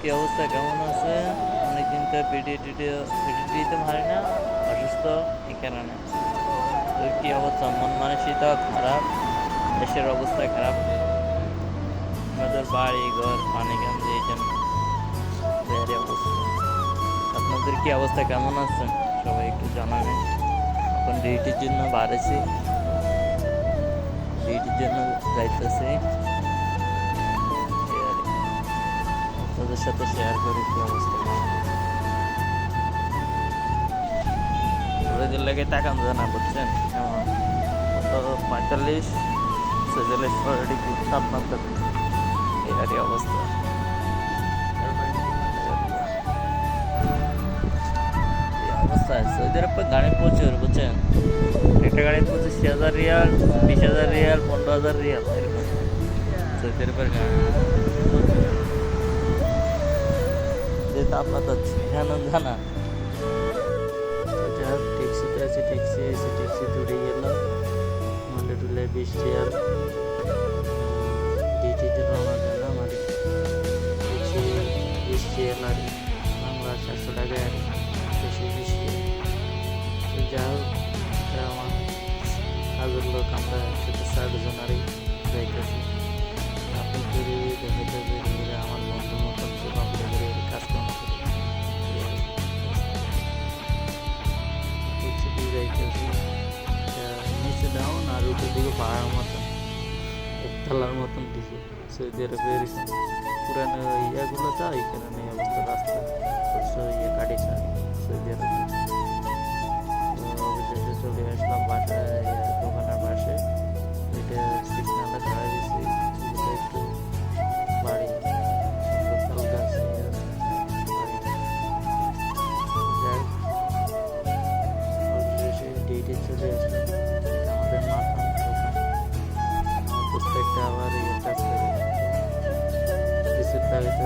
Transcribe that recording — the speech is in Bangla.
কি অবস্থা, কেমন আছে? অনেকদিন তো ভিডিও দিতে পারি না, অসুস্থ এই কারণে। তোর কি অবস্থা? মন মানসিকতা খারাপ, দেশের অবস্থা খারাপ, আমাদের বাড়ি ঘর পানি গঞ্জে এই জন্য এই অবস্থা। আপনাদের কি অবস্থা, কেমন আছেন সবাই একটু জানাবেন। এখন ডিউটির জন্য বাড়েছি, ডিউটির জন্য যাইতেছি, আপনাদের সাথে শেয়ার করি কি অবস্থা। রোদের লেগে তাকান যায় না, বুঝছেন? এমন 45-46 তাপমাত্রা, এরই অবস্থা। সৌদি আরবে গাড়ি প্রচুর, বুঝছেন? একটা গাড়ি 25,000 রিয়াল, 20,000 রিয়াল, 15,000 রিয়াল, এরকম সৌদি আরবের গাড়ি। যে তাপমাত্রা এখানে জানা, ট্যাক্সিতে আছে, ট্যাক্সি এসে ট্যাক্সিতে উঠে গেলাম, মুলে টুলে 20 রিয়াল। ডিউটিতে রওনা দিলাম, আর ট্যাক্সি 20 রিয়াল, আর বাংলা 400 টাকা, আর বেশি 20 রিয়াল। তো যা হোক, আমার কাজের লোক, আমরা একসাথে 60 জনারই যাইতেছি। আপনি করে দেখাতে যে আমার বন্ধু মতন সব আপনি করে কাজকর্ম করি যাইতেছি। নিচে ডাউন আর উপর দিকে পাহাড় মতন, একতলার মতন দিকে সৌদি আরবের পুরানো ইয়াগুলো, তা এই কারণে অবস্থা। রাস্তা কাটিছে সৌদি আরবে। অবশেষে চলে আসলাম বাসায়, দোকানের পাশে, এটা সিগনালে ধরা দিয়েছি। একটু বাড়ি, লোকাল গাছ অবশেষে ডিউটি চলে আসলাম। এটা আমাদের মাথা দোকান। আমার প্রত্যেকটা আবার কাজ করে কিছু দাবিতে